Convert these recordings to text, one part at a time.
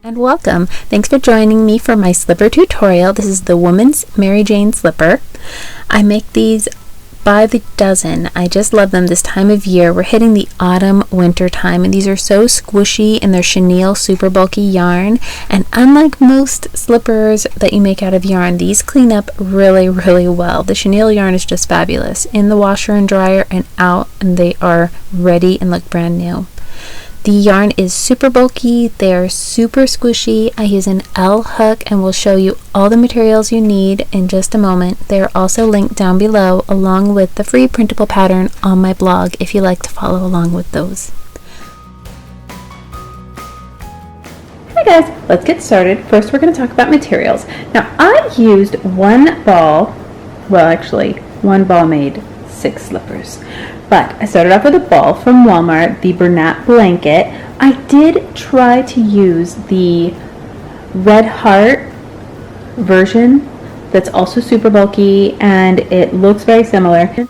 And welcome. Thanks for joining me for my slipper tutorial. This is the Woman's Mary Jane slipper. I make these by the dozen. I just love them this time of year. We're hitting the autumn winter time, and these are so squishy, and they're chenille super bulky yarn. And unlike most slippers that you make out of yarn, these clean up really well. The chenille yarn is just fabulous. In the washer and dryer and out, and they are ready and look brand new. The yarn is super bulky, they are super squishy. I use an L hook and will show you all the materials you need in just a moment. They are also linked down below along with the free printable pattern on my blog if you like to follow along with those. Hi guys, let's get started. First we're going to talk about materials. Now I used one ball made 6 slippers. But I started off with a ball from Walmart, the Bernat blanket. I did try to use the Red Heart version that's also super bulky, and it looks very similar.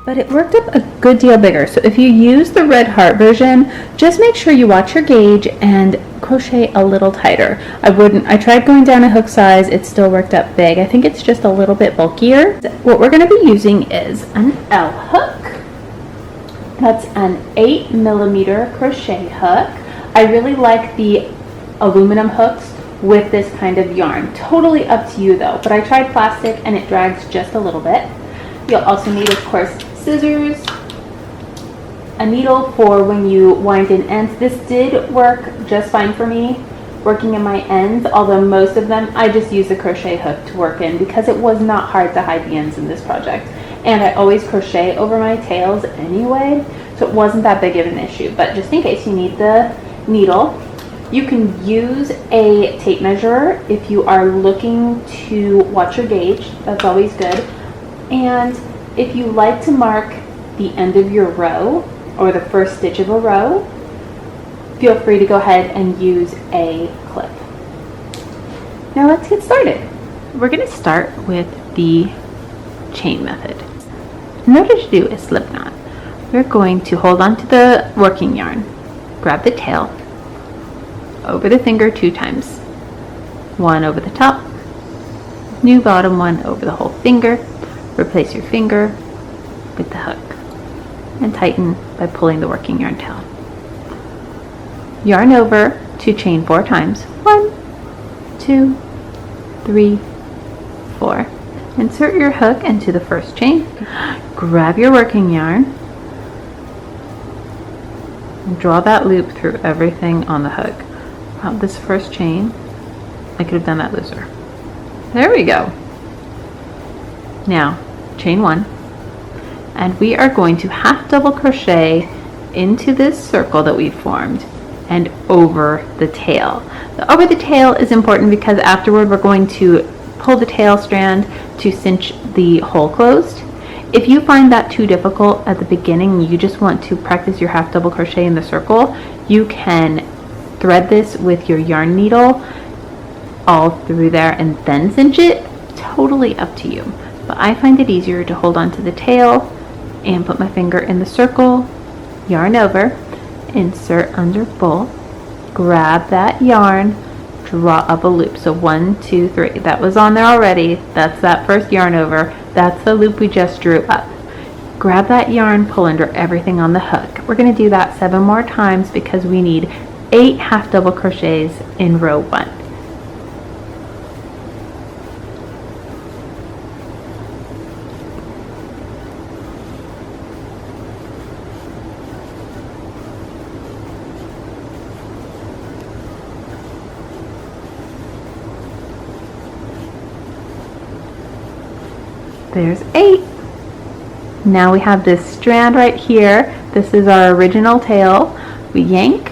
But it worked up a good deal bigger. So if you use the Red Heart version, just make sure you watch your gauge and crochet a little tighter. I tried going down a hook size, it still worked up big. I think it's just a little bit bulkier. What we're going to be using is an L hook. That's an 8mm crochet hook. I really like the aluminum hooks with this kind of yarn. Totally up to you though, but I tried plastic and it drags just a little bit. You'll also need, of course, scissors, a needle for when you wind in ends. This did work just fine for me, working in my ends, although most of them I just used a crochet hook to work in because it was not hard to hide the ends in this project. And I always crochet over my tails anyway, so it wasn't that big of an issue. But just in case you need the needle, you can use a tape measure if you are looking to watch your gauge. That's always good. And if you like to mark the end of your row or the first stitch of a row, feel free to go ahead and use a clip. Now let's get started. We're going to start with the chain method. In order to do a slip knot, we're going to hold on to the working yarn, grab the tail, over the finger 2 times, one over the top, new bottom one over the whole finger. Replace your finger with the hook and tighten by pulling the working yarn tail. Yarn over to chain 4 times. 1, 2, 3, 4. Insert your hook into the first chain. Grab your working yarn and draw that loop through everything on the hook. Wow, this first chain, I could have done that looser. There we go. Now chain 1, and we are going to half double crochet into this circle that we formed and over the tail. The over the tail is important because afterward we're going to pull the tail strand to cinch the hole closed. If you find that too difficult at the beginning, you just want to practice your half double crochet in the circle, you can thread this with your yarn needle all through there and then cinch it. Totally up to you. But I find it easier to hold on to the tail and put my finger in the circle, yarn over, insert under both, grab that yarn, draw up a loop. So 1, 2, 3. That was on there already. That's that first yarn over. That's the loop we just drew up. Grab that yarn, pull under everything on the hook. We're going to do that 7 more times because we need 8 half double crochets in row 1. There's 8. Now we have this strand right here. This is our original tail. We yank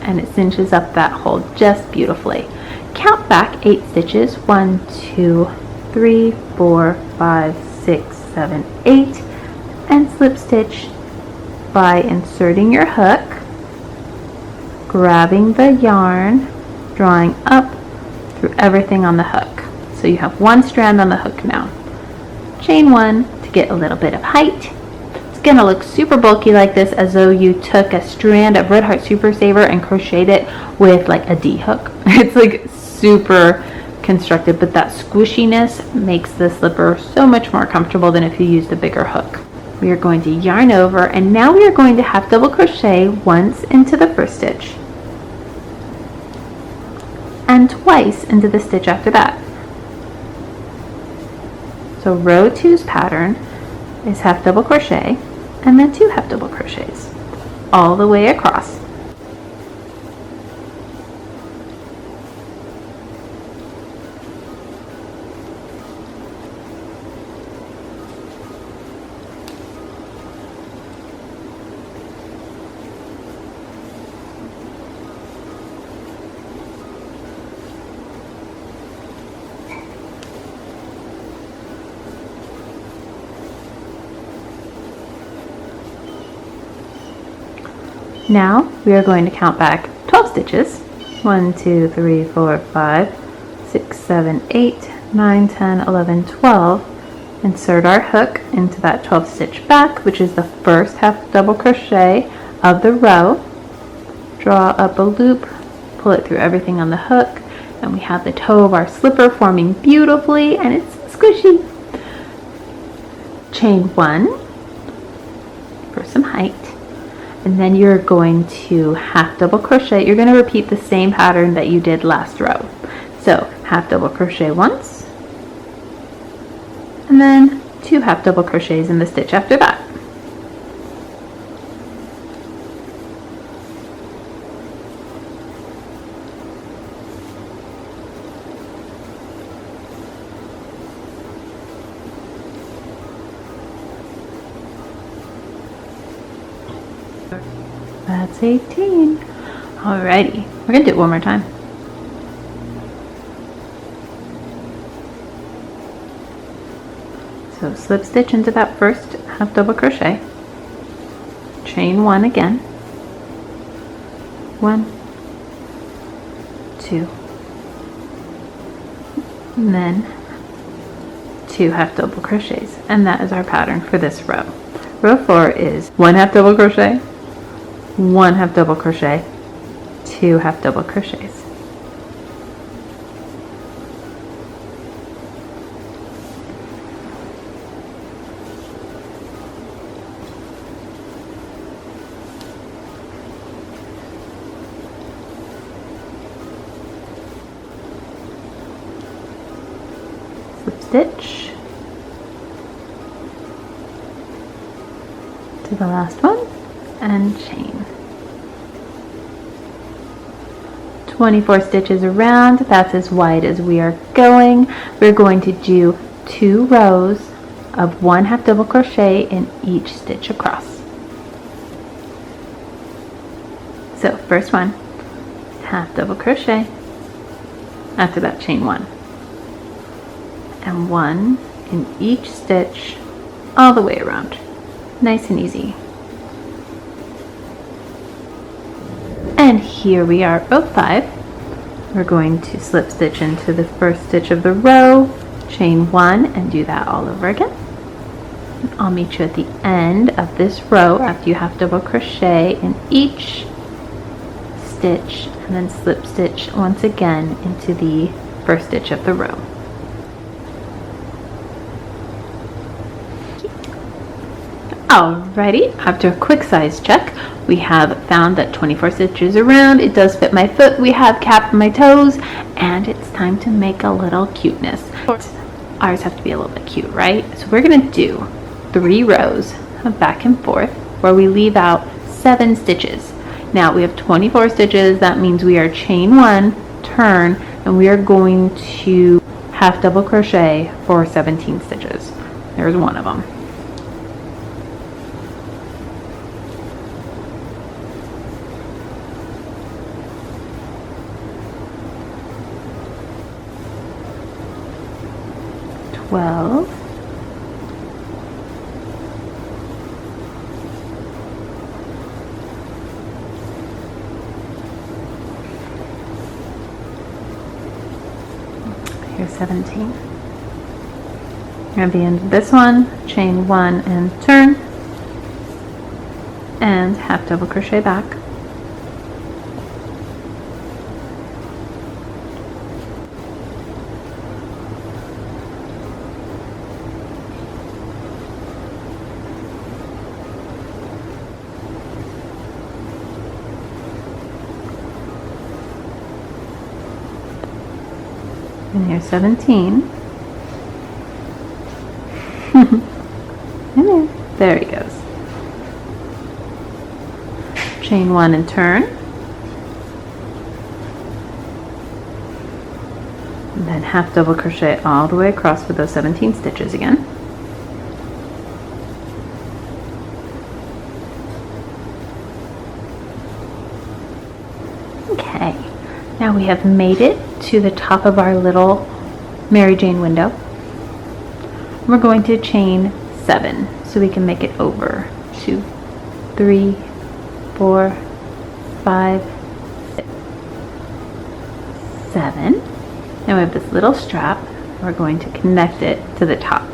and it cinches up that hole just beautifully. Count back 8 stitches. 1, 2, 3, 4, 5, 6, 7, 8, and slip stitch by inserting your hook, grabbing the yarn, drawing up through everything on the hook. So you have 1 strand on the hook now. Chain 1 to get a little bit of height. It's gonna look super bulky like this, as though you took a strand of Red Heart Super Saver and crocheted it with like a D hook. It's like super constructed, but that squishiness makes the slipper so much more comfortable than if you used a bigger hook. We are going to yarn over, and now we are going to half double crochet once into the first stitch and twice into the stitch after that. So row 2's pattern is half double crochet and then 2 half double crochets all the way across. Now we are going to count back 12 stitches. 1, 2, 3, 4, 5, 6, 7, 8, 9, 10, 11, 12. Insert our hook into that 12th stitch back, which is the first half double crochet of the row. Draw up a loop, pull it through everything on the hook, and we have the toe of our slipper forming beautifully, and it's squishy. Chain 1 for some height. And then you're going to half double crochet. You're going to repeat the same pattern that you did last row. So half double crochet once, and then 2 half double crochets in the stitch after that. That's 18. Alrighty, we're gonna do it one more time. So slip stitch into that first half double crochet, chain 1 again, 1, 2, and then 2 half double crochets, and that is our pattern for this row. Row 4 is 1 half double crochet, 1 half double crochet, 2 half double crochets. Slip stitch to the last one and chain. 24 stitches around, that's as wide as we are going. We're going to do 2 rows of 1 half double crochet in each stitch across. So first one, half double crochet, after that chain 1, and 1 in each stitch all the way around. Nice and easy. And here we are at row 5. We're going to slip stitch into the first stitch of the row, chain 1, and do that all over again. I'll meet you at the end of this row after you half double crochet in each stitch, and then slip stitch once again into the first stitch of the row. Alrighty, after a quick size check, we have found that 24 stitches around, it does fit my foot, we have capped my toes, and it's time to make a little cuteness. Ours have to be a little bit cute, right? So we're gonna do 3 rows of back and forth where we leave out 7 stitches. Now we have 24 stitches, that means we are chain 1, turn, and we are going to half double crochet for 17 stitches. There's one of them. Here's 17. At the end of this one, chain 1 and turn, and half double crochet back. And here's 17. And there he goes. Chain 1 and turn. And then half double crochet all the way across for those 17 stitches again. Okay, now we have made it to the top of our little Mary Jane window. We're going to chain 7 so we can make it over. 2, 3, 4, 5, 6, 7. Now we have this little strap. We're going to connect it to the top,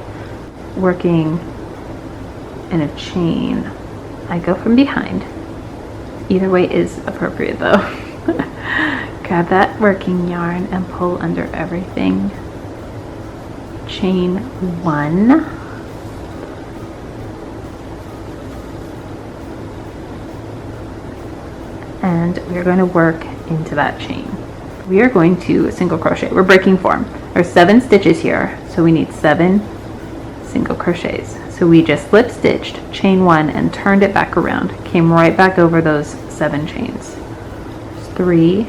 working in a chain. I go from behind. Either way is appropriate though. Grab that working yarn and pull under everything. Chain 1. And we're going to work into that chain. We are going to single crochet. We're breaking form. There's 7 stitches here, so we need 7 single crochets. So we just slip stitched chain 1 and turned it back around. Came right back over those 7 chains. 3.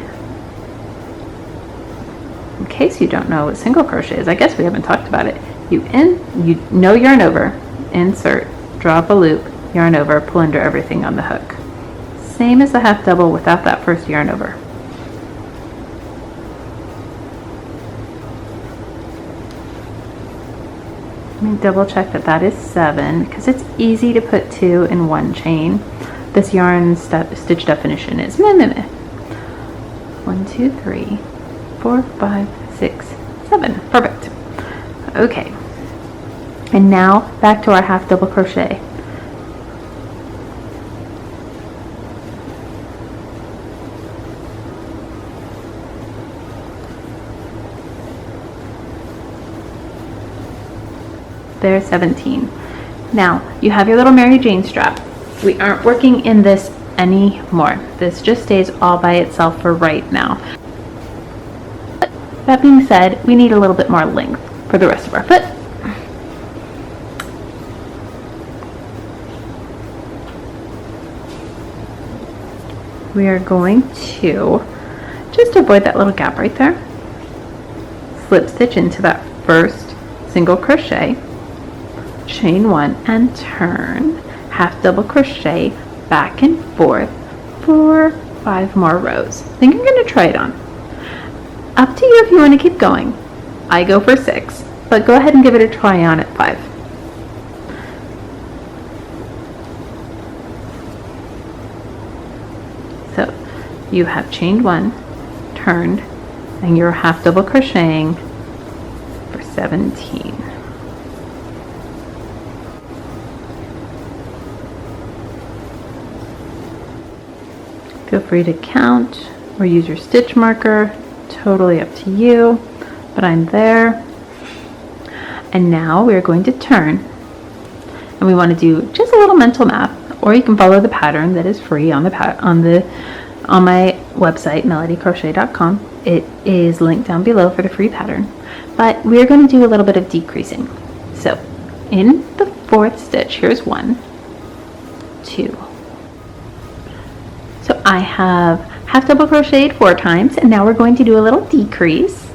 In case you don't know what single crochet is, I guess we haven't talked about it. You know yarn over, insert, drop a loop, yarn over, pull under everything on the hook. Same as the half double without that first yarn over. Let me double check that that is 7 because it's easy to put 2 in one chain. This yarn stitch definition is 1, 2, 3, 4, 5, 6, 7. Perfect. Okay. And now back to our half double crochet. There's 17. Now you have your little Mary Jane strap. We aren't working in this anymore. This just stays all by itself for right now. That being said, we need a little bit more length for the rest of our foot. We are going to just avoid that little gap right there. Slip stitch into that first single crochet, chain 1 and turn, half double crochet back and forth for 5 more rows. I think I'm going to try it on. Up to you if you want to keep going. I go for 6, but go ahead and give it a try on at 5. So you have chained 1, turned, and you're half double crocheting for 17. Feel free to count or use your stitch marker. Totally up to you, but I'm there. And now we're going to turn, and we want to do just a little mental math, or you can follow the pattern that is free on my website, MelodyCrochet.com. It is linked down below for the free pattern. But we're going to do a little bit of decreasing. So in the 4th stitch, here's 1, 2. So I have half double crocheted 4 times, and now we're going to do a little decrease.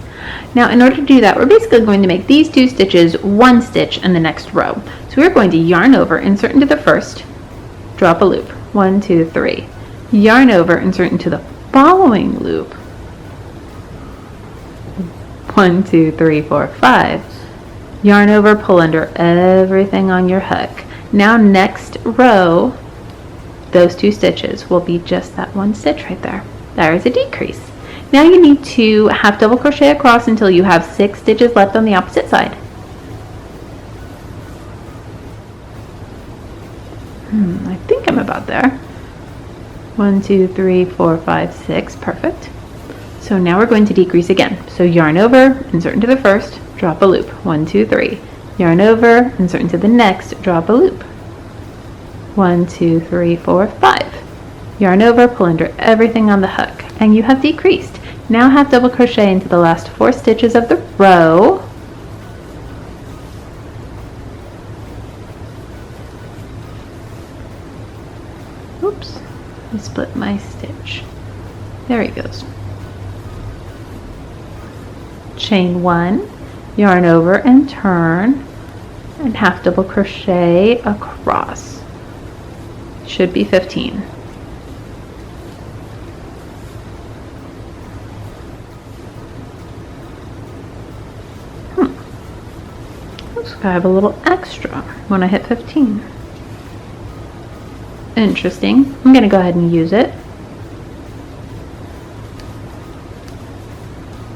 Now in order to do that, we're basically going to make these 2 stitches 1 stitch in the next row. So we're going to yarn over, insert into the first, drop a loop, 1, 2, 3. Yarn over, insert into the following loop, 1, 2, 3, 4, 5. Yarn over, pull under everything on your hook. Now next row, those 2 stitches will be just that 1 stitch right there. There is a decrease. Now you need to half double crochet across until you have 6 stitches left on the opposite side. I think I'm about there. 1, 2, 3, 4, 5, 6, perfect. So now we're going to decrease again. So yarn over, insert into the first, drop a loop. 1, 2, 3. Yarn over, insert into the next, drop a loop. 1, 2, 3, 4, 5. Yarn over, pull under everything on the hook, and you have decreased. Now half double crochet into the last 4 stitches of the row. Oops, I split my stitch. There he goes. Chain 1, yarn over and turn, and half double crochet across. Should be 15. Looks like I have a little extra when I hit 15. Interesting. I'm going to go ahead and use it.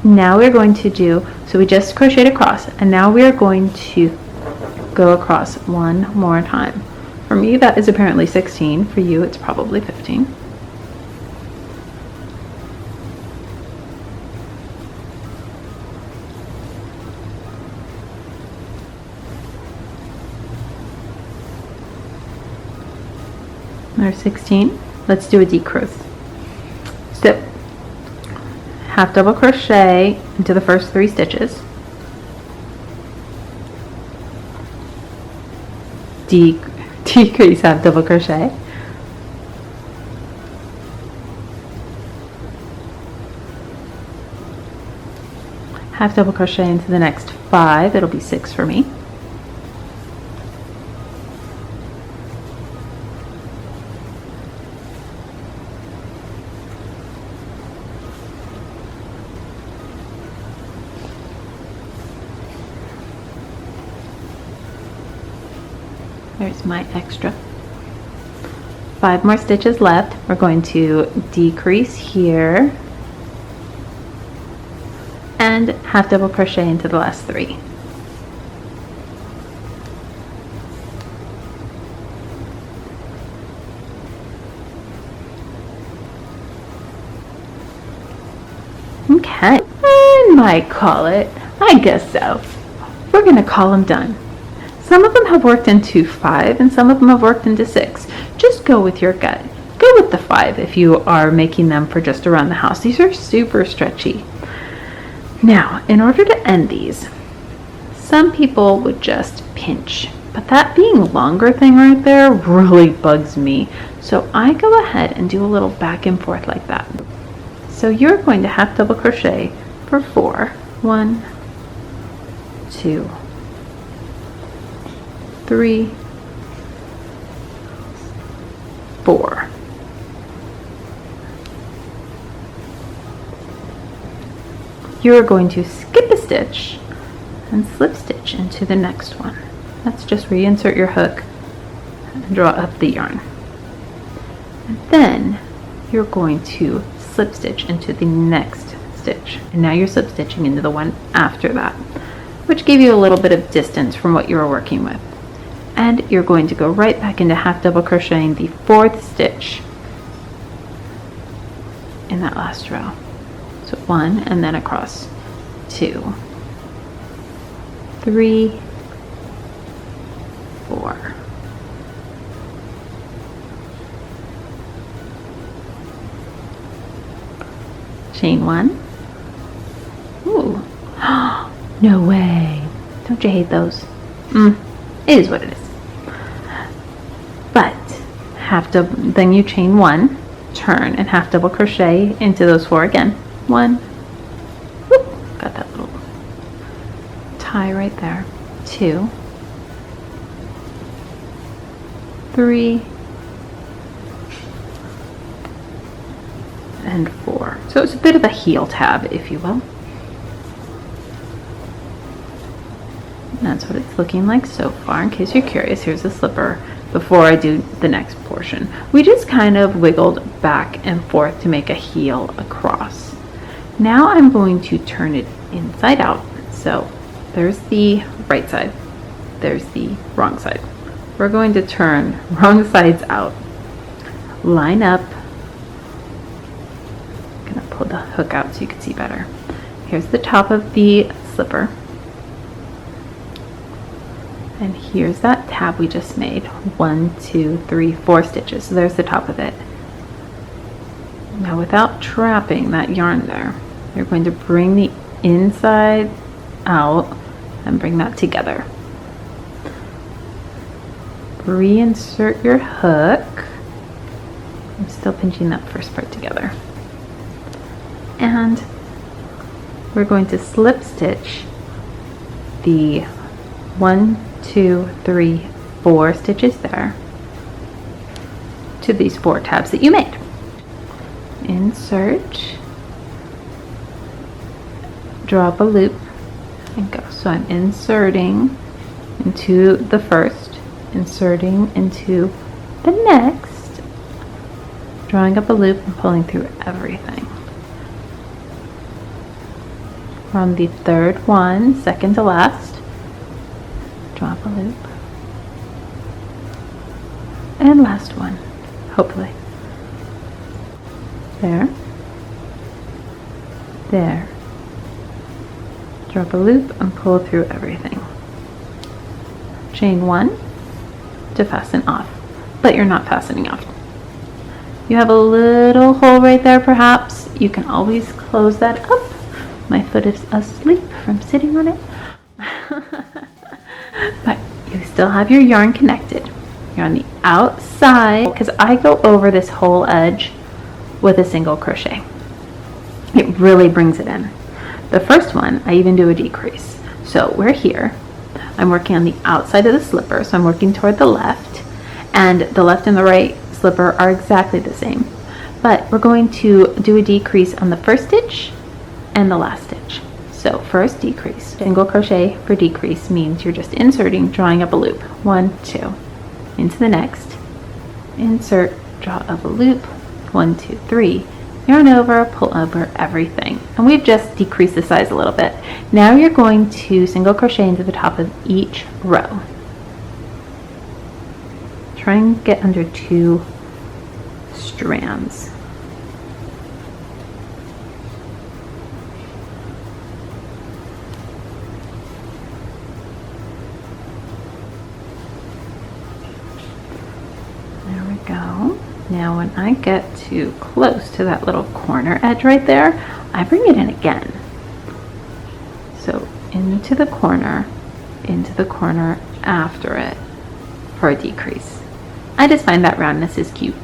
Now we're going to do, so we just crocheted across, and now we are going to go across one more time. For me, that is apparently 16. For you, it's probably 15. There's 16. Let's do a decrease. So, half double crochet into the first 3 stitches. Decrease half double crochet. Half double crochet into the next 5. It'll be 6 for me. There's my extra. 5 more stitches left. We're going to decrease here and half double crochet into the last 3. Okay, I might call it. I guess so. We're going to call them done. Some of them have worked into 5 and some of them have worked into 6. Just go with your gut. Go with the 5 if you are making them for just around the house. These are super stretchy. Now, in order to end these, some people would just pinch, but that being longer thing right there really bugs me. So I go ahead and do a little back and forth like that. So you're going to half double crochet for 4. 1, 2, 3, 4. You're going to skip a stitch and slip stitch into the next one. That's just where you insert your hook and draw up the yarn. And then you're going to slip stitch into the next stitch. And now you're slip stitching into the one after that, which gave you a little bit of distance from what you were working with. And you're going to go right back into half double crocheting the 4th stitch in that last row. So 1 and then across 2, 3, 4. Chain 1. Ooh. No way. Don't you hate those? It is what it is. But then you chain 1, turn, and half double crochet into those 4 again. 1. Whoop, got that little tie right there. 2, 3, and 4. So it's a bit of a heel tab, if you will. And that's what it's looking like so far. In case you're curious, here's the slipper before I do the next portion. We just kind of wiggled back and forth to make a heel across. Now I'm going to turn it inside out. So there's the right side, there's the wrong side. we're going to turn wrong sides out. Line up. I'm gonna pull the hook out so you can see better. Here's the top of the slipper. And here's that tab we just made. 1, 2, 3, 4 stitches. So there's the top of it. Now without trapping that yarn there, you're going to bring the inside out and bring that together. Reinsert your hook. I'm still pinching that first part together. And we're going to slip stitch the 1, 2, 3, 4 stitches there to these 4 tabs that you made. Insert, drop a loop, and go. So I'm inserting into the first, inserting into the next, drawing up a loop and pulling through everything. From the third one, second to last, drop a loop, and last one, hopefully. There, there, drop a loop and pull through everything. Chain 1 to fasten off, but you're not fastening off. You have a little hole right there perhaps. You can always close that up. My foot is asleep from sitting on it. But you still have your yarn connected. You're on the outside, because I go over this whole edge with a single crochet. It really brings it in. The first one, I even do a decrease. So we're here. I'm working on the outside of the slipper, so I'm working toward the left, and the left and the right slipper are exactly the same. But we're going to do a decrease on the first stitch and the last stitch. So first decrease, single crochet for decrease means you're just inserting, drawing up a loop. 1, 2, into the next, insert, draw up a loop, 1, 2, 3, yarn over, pull over everything. And we've just decreased the size a little bit. Now you're going to single crochet into the top of each row. Try and get under 2 strands. There we go. Now when I get too close to that little corner edge right there, I bring it in again. So into the corner after it for a decrease. I just find that roundness is cute.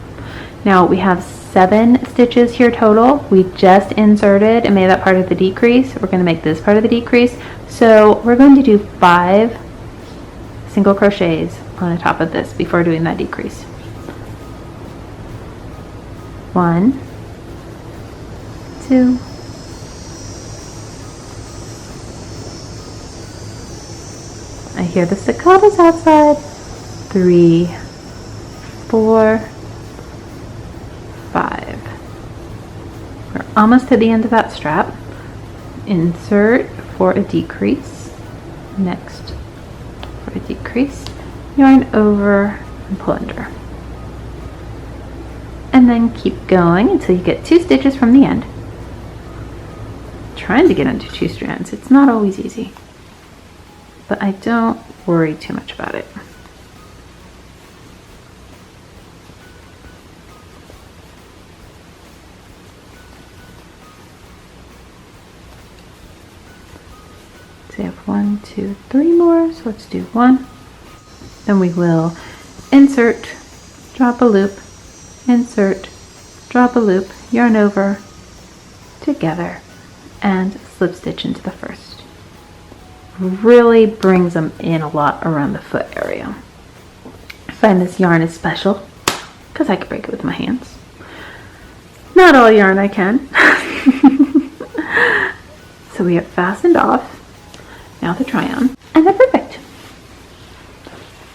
Now we have 7 stitches here total. We just inserted and made that part of the decrease. We're going to make this part of the decrease. So we're going to do 5 single crochets on the top of this before doing that decrease. 1, 2, I hear the cicadas outside. 3, 4, 5. We're almost to the end of that strap. Insert for a decrease. Next for a decrease. Yarn over and pull under. And then keep going until you get 2 stitches from the end. Trying to get into 2 strands. It's not always easy, but I don't worry too much about it. So we have 1, 2, 3 more, so let's do 1. Then we will insert, drop a loop, insert, drop a loop, yarn over, together, and slip stitch into the first. Really brings them in a lot around the foot area. I find this yarn is special because I can break it with my hands. Not all yarn I can. So we have fastened off. Now the try-on, and they're perfect.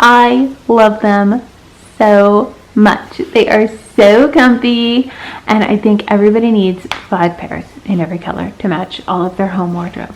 I love them so much. They are so comfy, and I think everybody needs 5 pairs in every color to match all of their home wardrobe.